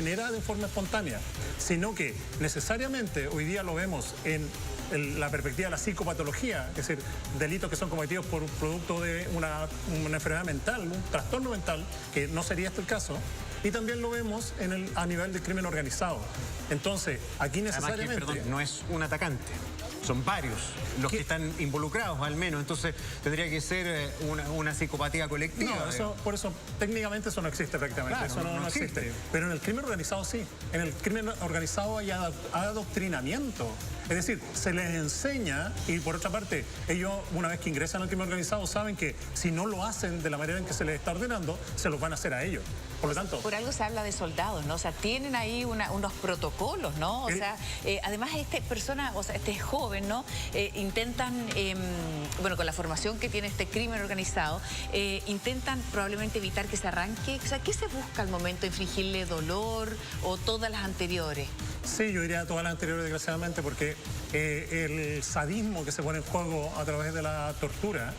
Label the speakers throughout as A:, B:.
A: genera de forma espontánea, sino que necesariamente hoy día lo vemos en la perspectiva de la psicopatología, es decir, delitos que son cometidos por un producto de una enfermedad mental, un trastorno mental, que no sería este el caso, y también lo vemos a nivel del crimen organizado. Entonces, aquí necesariamente...
B: Además que, perdón, no es un atacante. Son varios los que están involucrados, al menos. Entonces, tendría que ser una psicopatía colectiva.
A: No, por eso, técnicamente eso no existe prácticamente.
B: Claro,
A: eso no existe. Pero en el crimen organizado sí. En el crimen organizado hay adoctrinamiento. Es decir, se les enseña, y por otra parte, ellos, una vez que ingresan al crimen organizado, saben que si no lo hacen de la manera en que se les está ordenando, se los van a hacer a ellos. Por lo tanto...
C: Por algo se habla de soldados, ¿no? O sea, tienen ahí unos protocolos, ¿no? O sea, además este joven, ¿no? Intentan, bueno, con la formación que tiene este crimen organizado, intentan probablemente evitar que se arranque. O sea, ¿qué se busca al momento de infligirle dolor o todas las anteriores?
A: Sí, yo diría todas las anteriores, desgraciadamente, porque el sadismo que se pone en juego a través de la tortura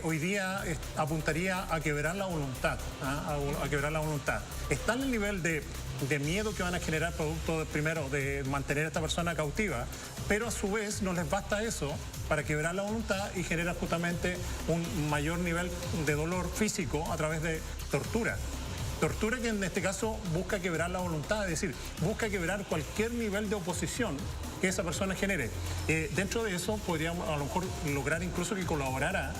A: hoy día apuntaría a quebrar la voluntad, a quebrar la voluntad. Está en el nivel de miedo que van a generar producto, primero, de mantener a esta persona cautiva, pero a su vez no les basta eso para quebrar la voluntad y generar justamente un mayor nivel de dolor físico a través de tortura. Tortura que en este caso busca quebrar la voluntad, es decir, busca quebrar cualquier nivel de oposición que esa persona genere. Dentro de eso podríamos a lo mejor lograr incluso que colaborara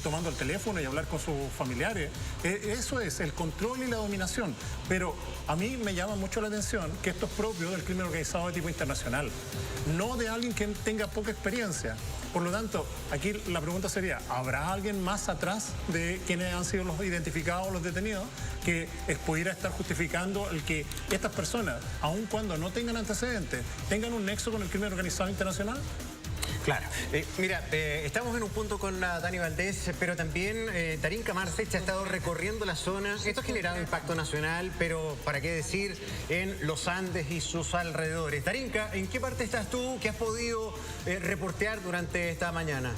A: tomando el teléfono y hablar con sus familiares. Eso es el control y la dominación. Pero a mí me llama mucho la atención que esto es propio del crimen organizado de tipo internacional, no de alguien que tenga poca experiencia. Por lo tanto, aquí la pregunta sería, ¿habrá alguien más atrás de quienes han sido los identificados, los detenidos, que pudiera estar justificando el que estas personas, aun cuando no tengan antecedentes, tengan un nexo con el crimen organizado internacional?
B: Claro. Mira, estamos en un punto con Dani Valdés, pero también Darinka Marcech ha estado recorriendo la zona. Esto ha generado impacto nacional, pero para qué decir, en los Andes y sus alrededores. Darinka, ¿en qué parte estás tú? ¿Qué has podido reportear durante esta mañana?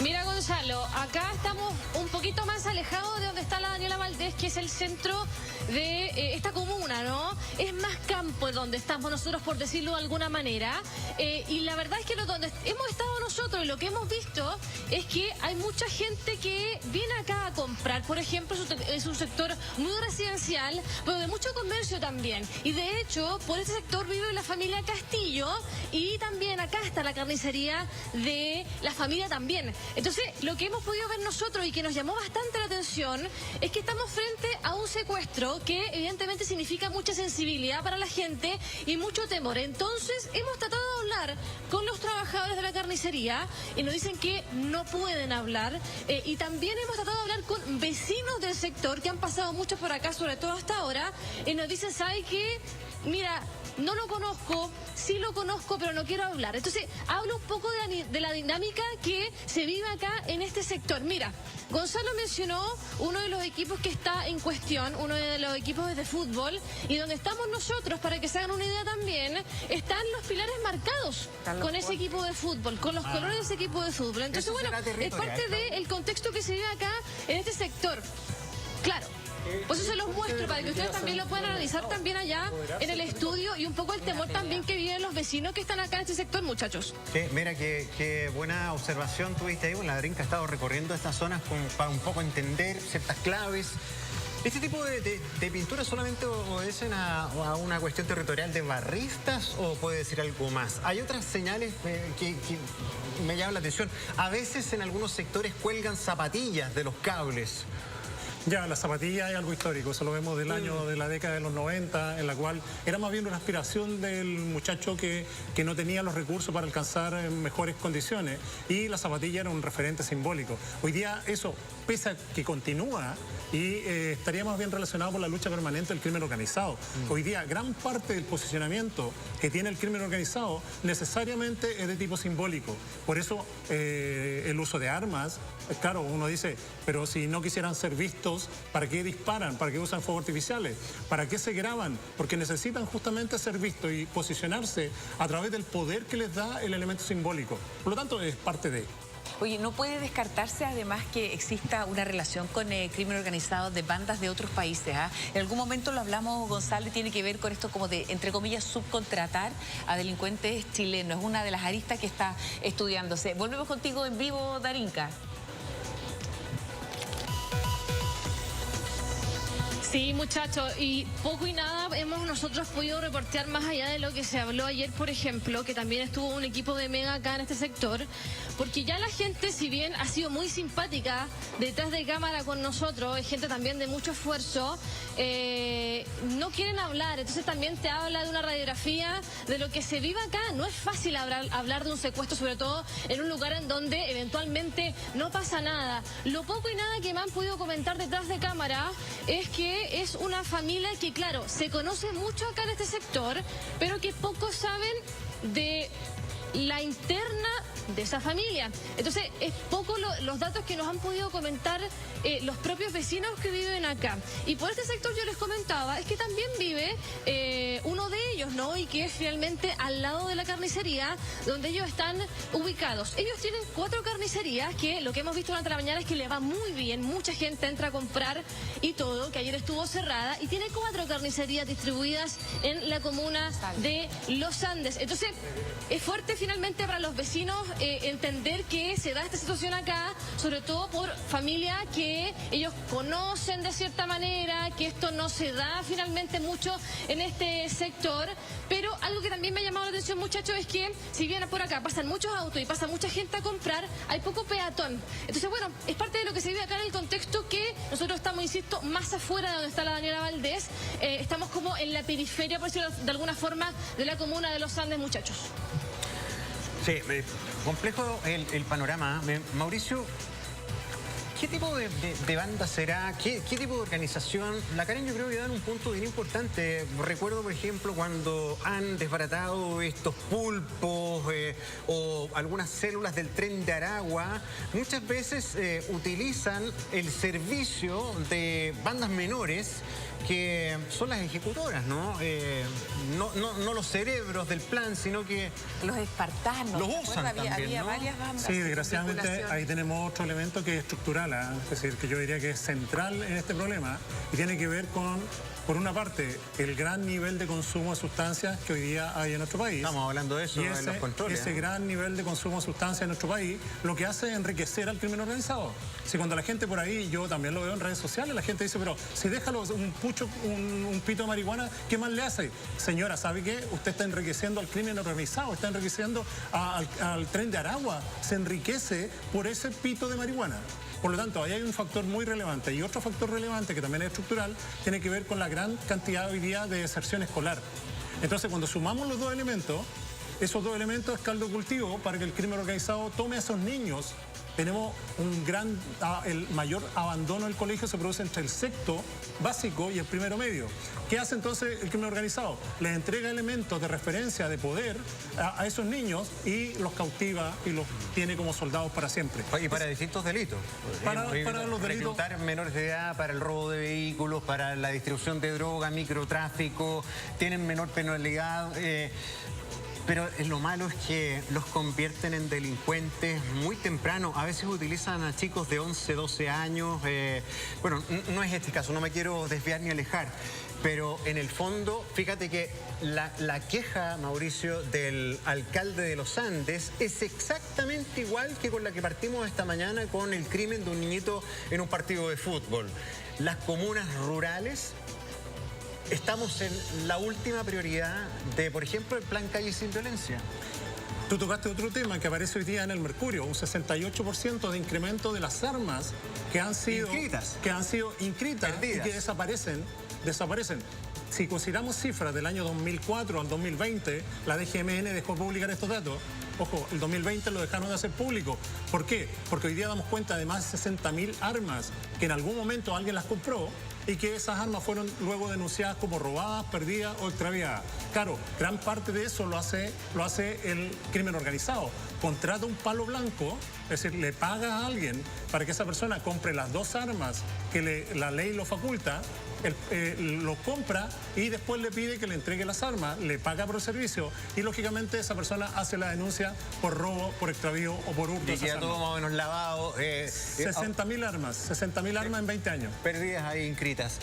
D: Mira, Gonzalo, acá estamos un poquito más alejados de donde está la Daniela Valdés, que es el centro de esta comuna, ¿no? Es más campo donde estamos nosotros, por decirlo de alguna manera. Y la verdad es que donde hemos estado nosotros y lo que hemos visto es que hay mucha gente que viene acá a comprar. Por ejemplo, es un sector muy residencial, pero de mucho comercio también. Y de hecho, por ese sector vive la familia Castillo y también acá está la carnicería de la familia también. Entonces, lo que hemos podido ver nosotros y que nos llamó bastante la atención es que estamos frente a un secuestro que evidentemente significa mucha sensibilidad para la gente y mucho temor. Entonces, hemos tratado de hablar con los trabajadores de la carnicería y nos dicen que no pueden hablar. Y también hemos tratado de hablar con vecinos del sector que han pasado mucho por acá, sobre todo hasta ahora, y nos dicen, ¿sabe qué? Mira, no lo conozco, sí lo conozco, pero no quiero hablar. Entonces, hablo un poco de la dinámica que se vive acá en este sector. Mira, Gonzalo mencionó uno de los equipos que está en cuestión, uno de los equipos de fútbol, y donde estamos nosotros, para que se hagan una idea también, están los pilares marcados con ese equipo de fútbol, con los colores de ese equipo de fútbol. Entonces, bueno, es parte del contexto que se vive acá en este sector. Claro. Pues eso se los muestro para que ustedes también lo puedan analizar también allá en el estudio y un poco el temor también que viven los vecinos que están acá en este sector, muchachos.
B: Mira, qué buena observación tuviste ahí. La Darinka ha estado recorriendo estas zonas para un poco entender ciertas claves. ¿Este tipo de pinturas solamente obedecen a una cuestión territorial de barristas o puede decir algo más? Hay otras señales que me llaman la atención. A veces en algunos sectores cuelgan zapatillas de los cables.
A: Ya, la zapatilla es algo histórico, eso lo vemos del año de la década de los 90, en la cual era más bien una aspiración del muchacho que no tenía los recursos para alcanzar mejores condiciones, y la zapatilla era un referente simbólico. Hoy día eso, pese a que continúa, y estaría más bien relacionado con la lucha permanente del crimen organizado. Hoy día, gran parte del posicionamiento que tiene el crimen organizado necesariamente es de tipo simbólico. Por eso el uso de armas, claro, uno dice, pero si no quisieran ser vistos, ¿para qué disparan? ¿Para qué usan fuegos artificiales? ¿Para qué se graban? Porque necesitan justamente ser vistos y posicionarse a través del poder que les da el elemento simbólico. Por lo tanto, es parte de...
C: Oye, no puede descartarse además que exista una relación con crimen organizado de bandas de otros países. En algún momento lo hablamos, Gonzalo, y tiene que ver con esto como de, entre comillas, subcontratar a delincuentes chilenos. Es una de las aristas que está estudiándose. Volvemos contigo en vivo, Darinka.
D: Sí, muchachos, y poco y nada hemos nosotros podido reportear más allá de lo que se habló ayer, por ejemplo, que también estuvo un equipo de Mega acá en este sector, porque ya la gente, si bien ha sido muy simpática detrás de cámara con nosotros, es gente también de mucho esfuerzo, no quieren hablar, entonces también te habla de una radiografía de lo que se vive acá. No es fácil hablar de un secuestro, sobre todo en un lugar en donde eventualmente no pasa nada. Lo poco y nada que me han podido comentar detrás de cámara es que es una familia que, claro, se conoce mucho acá en este sector, pero que pocos saben de la interna de esa familia. Entonces, es poco los datos que nos han podido comentar los propios vecinos que viven acá. Y por este sector yo les comentaba, es que también vive uno de ellos, ¿no? Y que es finalmente al lado de la carnicería donde ellos están ubicados. Ellos tienen 4 carnicerías que lo que hemos visto durante la mañana es que les va muy bien, mucha gente entra a comprar y todo, que ayer estuvo cerrada, y tiene 4 carnicerías distribuidas en la comuna de Los Andes. Entonces, es fuerte finalmente para los vecinos entender que se da esta situación acá, sobre todo por familia que ellos conocen de cierta manera, que esto no se da finalmente mucho en este sector. Pero algo que también me ha llamado la atención, muchachos, es que si bien por acá pasan muchos autos y pasa mucha gente a comprar, hay poco peatón. Entonces, bueno, es parte de lo que se vive acá en el contexto que nosotros estamos, insisto, más afuera de donde está la Daniela Valdés. Estamos como en la periferia, por decirlo de alguna forma, de la comuna de Los Andes, muchachos.
B: Sí, complejo el panorama. Mauricio, ¿qué tipo de banda será? ¿Qué tipo de organización? La Karen yo creo que dan un punto bien importante. Recuerdo, por ejemplo, cuando han desbaratado estos pulpos o algunas células del Tren de Aragua, muchas veces utilizan el servicio de bandas menores que son las ejecutoras, ¿no? No los cerebros del plan, sino que
C: los espartanos.
B: Los usan también,
C: había
B: ¿no?
C: varias bandas.
A: Sí, desgraciadamente ahí tenemos otro elemento que es estructural, es decir, que yo diría que es central en este problema y tiene que ver con, por una parte, el gran nivel de consumo de sustancias que hoy día hay en nuestro país.
B: Estamos hablando de eso,
A: y
B: en los controles.
A: Ese gran nivel de consumo de sustancias en nuestro país lo que hace es enriquecer al crimen organizado. Si cuando la gente por ahí, yo también lo veo en redes sociales, la gente dice, pero si déjalo un pito de marihuana, ¿qué más le hace? Señora, ¿sabe qué? Usted está enriqueciendo al crimen organizado, está enriqueciendo al Tren de Aragua, se enriquece por ese pito de marihuana. Por lo tanto, ahí hay un factor muy relevante. Y otro factor relevante, que también es estructural, tiene que ver con la gran cantidad hoy día de deserción escolar. Entonces, cuando sumamos los dos elementos, esos dos elementos es caldo de cultivo para que el crimen organizado tome a esos niños. Tenemos el mayor abandono del colegio se produce entre el sexto básico y el primero medio. ¿Qué hace entonces el crimen organizado? Les entrega elementos de referencia, de poder a esos niños y los cautiva y los tiene como soldados para siempre.
B: Y para distintos delitos.
A: Para los delitos.
B: Reclutar menores de edad, para el robo de vehículos, para la distribución de droga, microtráfico, tienen menor penalidad. Pero lo malo es que los convierten en delincuentes muy temprano. A veces utilizan a chicos de 11, 12 años. Bueno, no es este caso, no me quiero desviar ni alejar. Pero en el fondo, fíjate que la queja, Mauricio, del alcalde de Los Andes es exactamente igual que con la que partimos esta mañana con el crimen de un niñito en un partido de fútbol. Las comunas rurales... Estamos en la última prioridad de, por ejemplo, el plan Calle Sin Violencia.
A: Tú tocaste otro tema que aparece hoy día en el Mercurio, un 68% de incremento de las armas que han sido inscritas y que desaparecen. Si consideramos cifras del año 2004 al 2020, la DGMN dejó publicar estos datos. Ojo, el 2020 lo dejaron de hacer público. ¿Por qué? Porque hoy día damos cuenta de más de 60.000 armas que en algún momento alguien las compró y que esas armas fueron luego denunciadas como robadas, perdidas o extraviadas. Claro, gran parte de eso lo hace el crimen organizado. Contrata un palo blanco, es decir, le paga a alguien para que esa persona compre las dos armas que la ley lo faculta lo compra y después le pide que le entregue las armas, le paga por el servicio y lógicamente esa persona hace la denuncia por robo, por extravío o por hurto.
B: Y queda todo más o menos lavado.
A: 60.000 armas en 20 años.
B: Pérdidas ahí inscritas.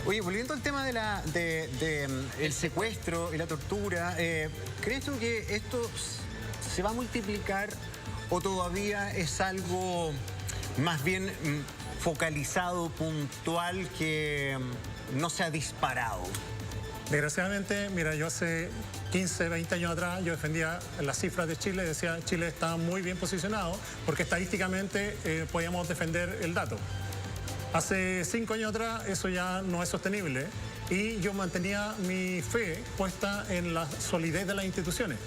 B: Oye, volviendo al tema el secuestro y la tortura, ¿crees tú que esto se va a multiplicar o todavía es algo más bien focalizado, puntual, que no se ha disparado?
A: Desgraciadamente, mira, yo hace 15, 20 años atrás yo defendía las cifras de Chile, decía Chile está muy bien posicionado porque estadísticamente podíamos defender el dato. Hace 5 años atrás eso ya no es sostenible y yo mantenía mi fe puesta en la solidez de las instituciones.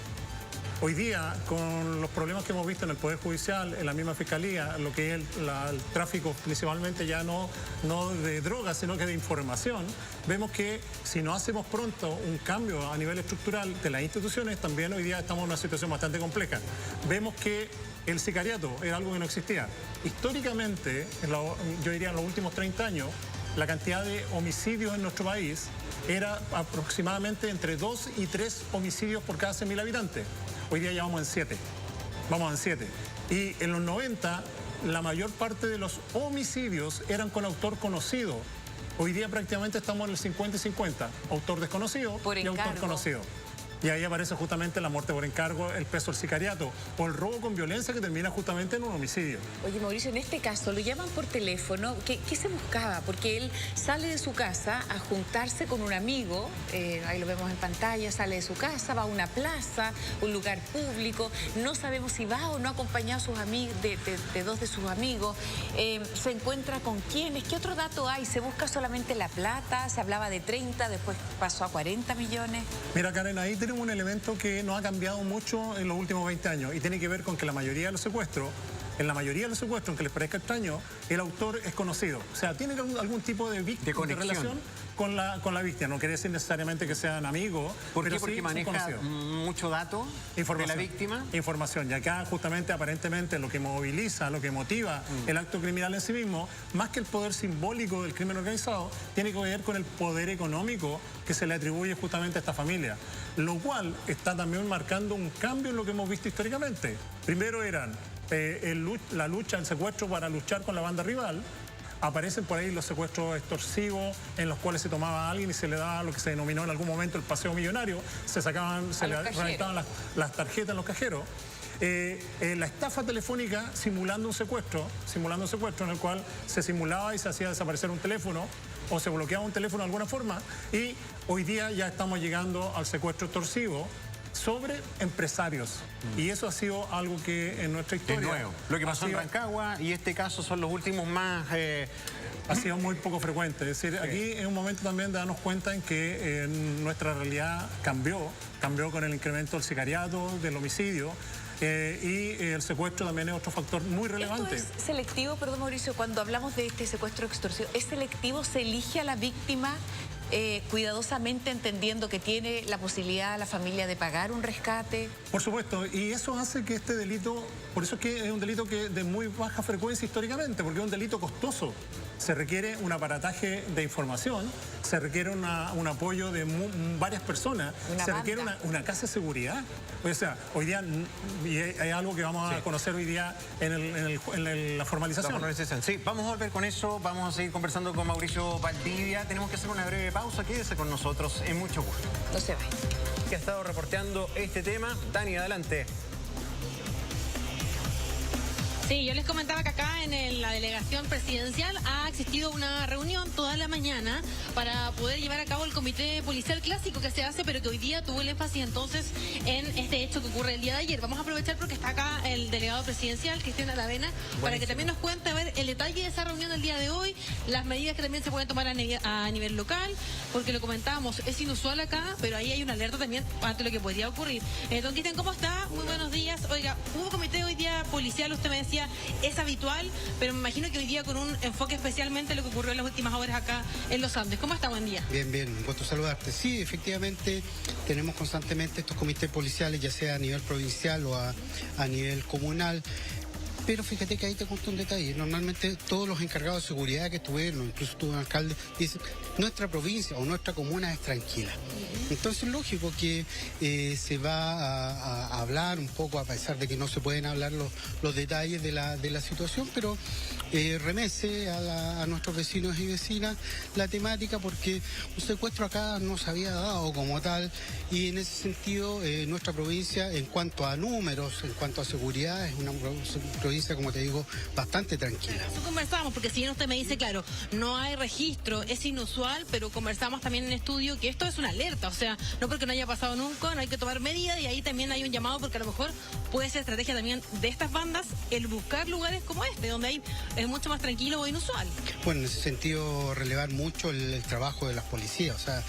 A: Hoy día, con los problemas que hemos visto en el Poder Judicial, en la misma Fiscalía, lo que es el tráfico principalmente ya no de drogas, sino que de información, vemos que si no hacemos pronto un cambio a nivel estructural de las instituciones, también hoy día estamos en una situación bastante compleja. Vemos que el sicariato era algo que no existía. Históricamente, yo diría en los últimos 30 años, la cantidad de homicidios en nuestro país era aproximadamente entre 2 y 3 homicidios por cada 100.000 habitantes. Hoy día ya vamos en 7. Y en los 90, la mayor parte de los homicidios eran con autor conocido. Hoy día prácticamente estamos en el 50 y 50. Autor desconocido y autor conocido. Y ahí aparece justamente la muerte por encargo, el peso del sicariato o el robo con violencia que termina justamente en un homicidio.
C: Oye, Mauricio, en este caso lo llaman por teléfono. ¿Qué se buscaba? Porque él sale de su casa a juntarse con un amigo, ahí lo vemos en pantalla, sale de su casa, va a una plaza, un lugar público, no sabemos si va o no acompañado a sus amigos, de dos de sus amigos, se encuentra con quiénes, ¿qué otro dato hay? ¿Se busca solamente la plata? Se hablaba de 30, después pasó a 40 millones.
A: Mira, Karen, ahí tenemos un elemento que no ha cambiado mucho en los últimos 20 años y tiene que ver con que la mayoría de los secuestros, aunque les parezca extraño, el autor es conocido. O sea, tiene algún tipo de relación con la víctima. No quiere decir necesariamente que sean amigos.
B: ¿Por qué?
A: Pero
B: Porque
A: sí
B: maneja mucho dato de la víctima.
A: Información. Y acá justamente aparentemente lo que moviliza, lo que motiva el acto criminal en sí mismo, más que el poder simbólico del crimen organizado, tiene que ver con el poder económico que se le atribuye justamente a esta familia. Lo cual está también marcando un cambio en lo que hemos visto históricamente. Primero eran la lucha, el secuestro para luchar con la banda rival. Aparecen por ahí los secuestros extorsivos en los cuales se tomaba a alguien y se le daba lo que se denominó en algún momento el paseo millonario. Se le reventaban las tarjetas en los cajeros. La estafa telefónica simulando un secuestro en el cual se simulaba y se hacía desaparecer un teléfono o se bloqueaba un teléfono de alguna forma. Y hoy día ya estamos llegando al secuestro extorsivo sobre empresarios. Y eso ha sido algo que en nuestra historia...
B: Es nuevo. Lo que pasó en Rancagua y este caso son los últimos más...
A: Ha sido muy poco frecuente. Es decir, aquí es un momento también de darnos cuenta en que nuestra realidad cambió con el incremento del sicariato, del homicidio. Y el secuestro también es otro factor muy relevante.
C: ¿Esto es selectivo, perdón Mauricio, cuando hablamos de este secuestro extorsivo? ¿Es selectivo? ¿Se elige a la víctima cuidadosamente entendiendo que tiene la posibilidad la familia de pagar un rescate?
A: Por supuesto, y eso hace que este delito, por eso es que es un delito que de muy baja frecuencia históricamente, porque es un delito costoso. Se requiere un aparataje de información, se requiere un apoyo de varias personas, se requiere una casa de seguridad. O sea, hoy día, y hay algo que vamos a conocer hoy día en la formalización.
B: Sí, vamos a volver con eso, vamos a seguir conversando con Mauricio Valdivia. Tenemos que hacer una breve pausa, quédese con nosotros, en mucho gusto.
C: No se vaya.
B: Que ha estado reporteando este tema. Dani, adelante.
D: Sí, yo les comentaba que acá en la delegación presidencial ha existido una reunión toda la mañana para poder llevar a cabo el comité policial clásico que se hace, pero que hoy día tuvo el énfasis entonces en este hecho que ocurre el día de ayer. Vamos a aprovechar porque está acá el delegado presidencial, Cristian Aravena, para que también nos cuente a ver el detalle de esa reunión del día de hoy, las medidas que también se pueden tomar a nivel local, porque lo comentábamos, es inusual acá, pero ahí hay una alerta también ante lo que podría ocurrir. Don Cristian, ¿cómo está? Muy buenos días. Oiga, hubo comité hoy día policial, usted me decía, es habitual, pero me imagino que hoy día con un enfoque especialmente lo que ocurrió en las últimas horas acá en Los Andes. ¿Cómo está? Buen día.
E: Bien, un gusto saludarte. Sí, efectivamente tenemos constantemente estos comités policiales, ya sea a nivel provincial o a nivel comunal. Pero fíjate que ahí te cuento un detalle. Normalmente todos los encargados de seguridad que estuvieron, incluso tuvo un alcalde, dicen, nuestra provincia o nuestra comuna es tranquila. Entonces, lógico que se va a hablar un poco, a pesar de que no se pueden hablar los detalles de la situación, pero remece a nuestros vecinos y vecinas la temática, porque un secuestro acá no se había dado como tal, y en ese sentido nuestra provincia, en cuanto a números, en cuanto a seguridad, es una provincia, como te digo, bastante tranquila.
F: Eso conversamos, porque si bien usted me dice, claro, no hay registro, es inusual, pero conversamos también en estudio que esto es una alerta, o sea, no porque no haya pasado nunca, no hay que tomar medidas, y ahí también hay un llamado, porque a lo mejor puede ser estrategia también de estas bandas el buscar lugares como este, donde es mucho más tranquilo o inusual.
E: Bueno, en ese sentido, relevar mucho el trabajo de las policías, o sea,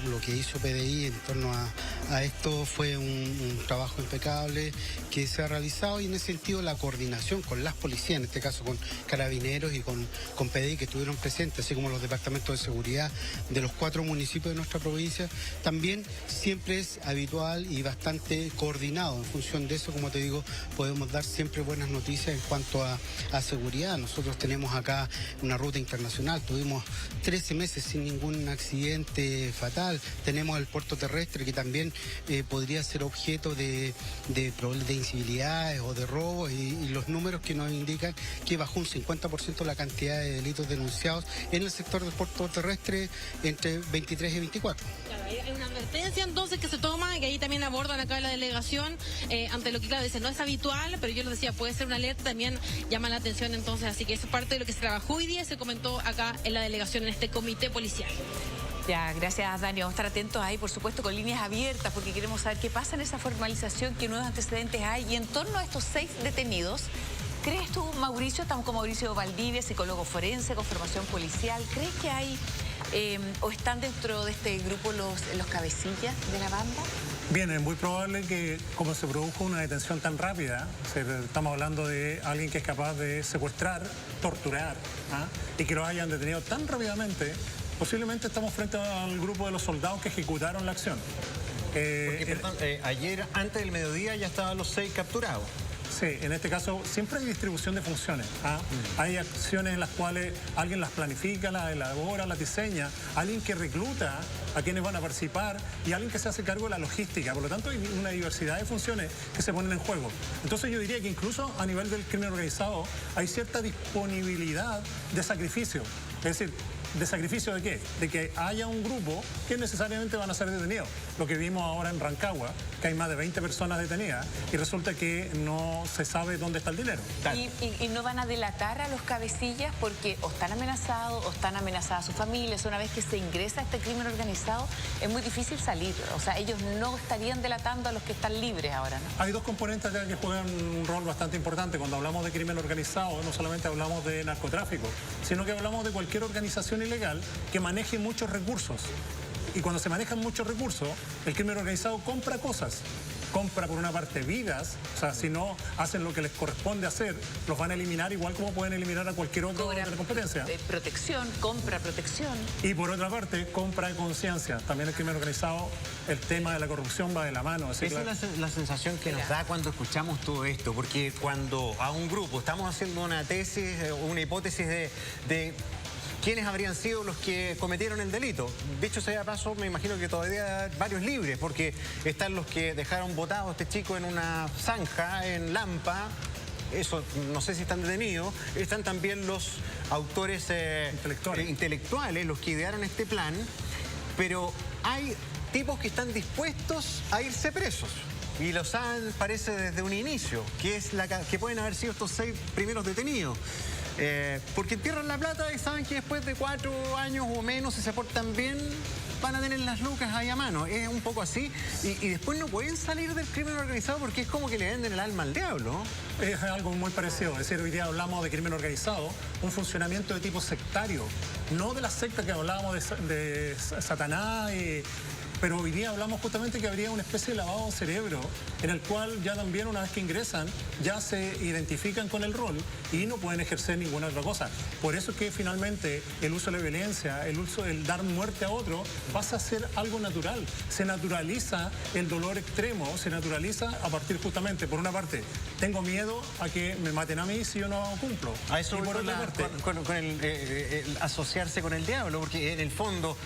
E: lo que hizo PDI en torno a esto fue un trabajo impecable que se ha realizado, y en ese sentido la coordinación con las policías, en este caso con Carabineros y con PDI, que estuvieron presentes, así como los departamentos de seguridad de los 4 municipios de nuestra provincia, también siempre es habitual y bastante coordinado. En función de eso, como te digo, podemos dar siempre buenas noticias en cuanto a seguridad. Nosotros tenemos acá una ruta internacional, tuvimos 13 meses sin ningún accidente fatal. Tenemos el puerto terrestre, que también podría ser objeto de incivilidades o de robos, y los números que nos indican que bajó un 50% la cantidad de delitos denunciados en el sector del puerto terrestre entre 23 y 24.
F: Claro, hay una advertencia entonces que se toma, que ahí también abordan acá en la delegación, ante lo que, claro, dice, no es habitual, pero yo les decía, puede ser una alerta, también llama la atención entonces, así que eso es parte de lo que se trabajó hoy día y se comentó acá en la delegación, en este comité policial.
C: Ya, gracias, Dani. Vamos a estar atentos ahí, por supuesto, con líneas abiertas, porque queremos saber qué pasa en esa formalización, qué nuevos antecedentes hay. Y en torno a estos 6 detenidos, ¿crees tú, Mauricio, estamos con Mauricio Valdivia, psicólogo forense, con formación policial, ¿crees que hay o están dentro de este grupo los cabecillas de la banda?
A: Bien, es muy probable que, como se produjo una detención tan rápida, estamos hablando de alguien que es capaz de secuestrar, torturar, y que lo hayan detenido tan rápidamente, posiblemente estamos frente al grupo de los soldados que ejecutaron la acción.
B: Ayer, antes del mediodía, ya estaban los 6 capturados.
A: Sí, en este caso siempre hay distribución de funciones. Hay acciones en las cuales alguien las planifica, las elabora, las diseña, alguien que recluta a quienes van a participar y alguien que se hace cargo de la logística. Por lo tanto, hay una diversidad de funciones que se ponen en juego. Entonces yo diría que incluso a nivel del crimen organizado hay cierta disponibilidad de sacrificio. Es decir, ¿de sacrificio de qué? De que haya un grupo que necesariamente van a ser detenidos. Lo que vimos ahora en Rancagua, que hay más de 20 personas detenidas y resulta que no se sabe dónde está el dinero.
C: ¿Y no van a delatar a los cabecillas porque o están amenazados o están amenazadas sus familias? Una vez que se ingresa a este crimen organizado, es muy difícil salir. O sea, ellos no estarían delatando a los que están libres ahora, ¿no?
A: Hay 2 componentes acá que juegan un rol bastante importante. Cuando hablamos de crimen organizado, no solamente hablamos de narcotráfico, sino que hablamos de cualquier organización ilegal que maneje muchos recursos. Y cuando se manejan muchos recursos, el crimen organizado compra cosas. Compra por una parte vidas, o sea, si no hacen lo que les corresponde hacer, los van a eliminar igual como pueden eliminar a cualquier otro de la competencia.
C: Protección, compra protección.
A: Y por otra parte, compra de conciencia. También el crimen organizado, el tema de la corrupción va de la mano.
B: Esa es la sensación que nos da cuando escuchamos todo esto, porque cuando a un grupo estamos haciendo una tesis, una hipótesis de quiénes habrían sido los que cometieron el delito. Dicho sea de paso, me imagino que todavía hay varios libres, porque están los que dejaron botado a este chico en una zanja, en Lampa. Eso, no sé si están detenidos. Están también los autores intelectuales, los que idearon este plan. Pero hay tipos que están dispuestos a irse presos. Y lo saben, parece, desde un inicio, que pueden haber sido estos 6 primeros detenidos. Porque entierran la plata y saben que después de 4 años o menos, si se portan bien, van a tener las lucas ahí a mano. Es un poco así. Y después no pueden salir del crimen organizado porque es como que le venden el alma al diablo.
A: Es algo muy parecido. Es decir, hoy día hablamos de crimen organizado, un funcionamiento de tipo sectario. No de la secta que hablábamos de Satanás pero hoy día hablamos justamente que habría una especie de lavado de cerebro en el cual ya también una vez que ingresan ya se identifican con el rol y no pueden ejercer ninguna otra cosa. Por eso es que finalmente el uso de la violencia, el dar muerte a otro pasa a ser algo natural. Se naturaliza el dolor extremo, se naturaliza a partir justamente, por una parte, tengo miedo a que me maten a mí si yo no cumplo.
B: A eso
A: y por otra parte,
B: con el asociarse con el diablo, porque en el fondo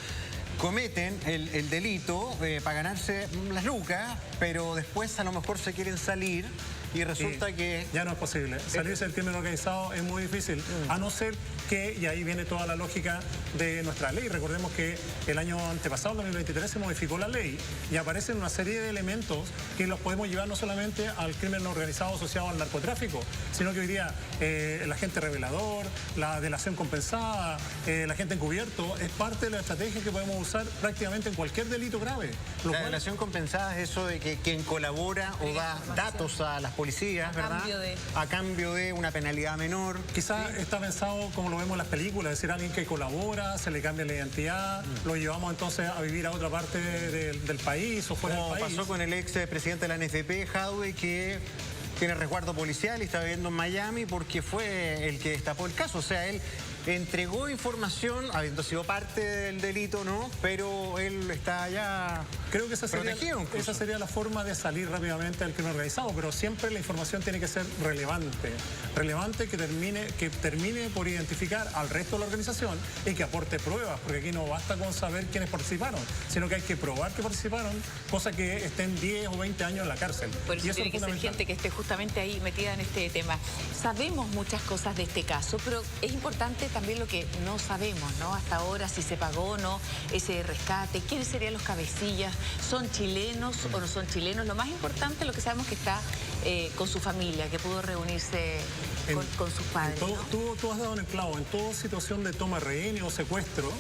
B: cometen el delito para ganarse las lucas, pero después a lo mejor se quieren salir y resulta que...
A: Ya no es posible. Salirse del crimen organizado es muy difícil, a no ser que, y ahí viene toda la lógica de nuestra ley. Recordemos que el año antepasado, 2023, se modificó la ley y aparecen una serie de elementos que los podemos llevar no solamente al crimen organizado asociado al narcotráfico, sino que hoy día el agente revelador, la delación compensada, el agente encubierto, es parte de la estrategia que podemos usar prácticamente en cualquier delito grave.
B: La delación compensada es eso de que quien colabora o da datos a las policías, ¿verdad? A cambio de una penalidad menor.
A: Quizás está pensado como lo vemos en las películas, es decir, alguien que colabora, se le cambia la identidad, lo llevamos entonces a vivir a otra parte del país o fuera del país.
B: Pasó con el ex presidente de la NFP, Jadwe, que tiene resguardo policial y está viviendo en Miami porque fue el que destapó el caso. O sea, él entregó información, habiendo sido parte del delito, ¿no? Pero él está ya...
A: Creo que esa sería la forma de salir rápidamente del crimen organizado, pero siempre la información tiene que ser relevante que termine por identificar al resto de la organización y que aporte pruebas, porque aquí no basta con saber quiénes participaron, sino que hay que probar que participaron, cosa que estén 10 o 20 años en la cárcel.
C: Por eso tiene que ser gente que esté justamente ahí metida en este tema. Sabemos muchas cosas de este caso, pero es importante también lo que no sabemos, ¿no? Hasta ahora, si se pagó o no ese rescate, quiénes serían los cabecillas, son chilenos o no son chilenos. Lo más importante, lo que sabemos que está con su familia, que pudo reunirse con sus padres.
A: Tú has dado en el clavo, en toda situación de toma de rehenes o secuestro,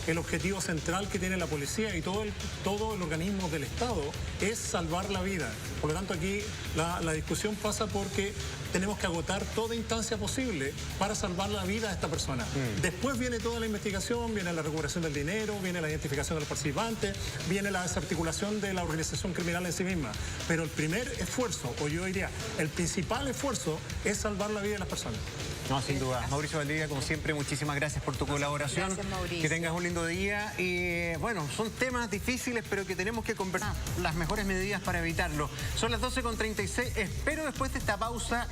A: el objetivo central que tiene la policía y todo el organismo del Estado es salvar la vida. Por lo tanto, aquí la discusión pasa porque tenemos que agotar toda instancia posible para salvar la vida de esta persona. Después viene toda la investigación, viene la recuperación del dinero, viene la identificación de los participantes, viene la desarticulación de la organización criminal en sí misma. Pero el primer esfuerzo, o yo diría, el principal esfuerzo es salvar la vida de las personas.
B: No, sin duda. Mauricio Valdivia, como siempre, muchísimas gracias por tu colaboración.
C: Gracias, Mauricio.
B: Que tengas un lindo día. Y bueno, son temas difíciles, pero que tenemos que conversar las mejores medidas para evitarlo. Son las 12:36. Espero después de esta pausa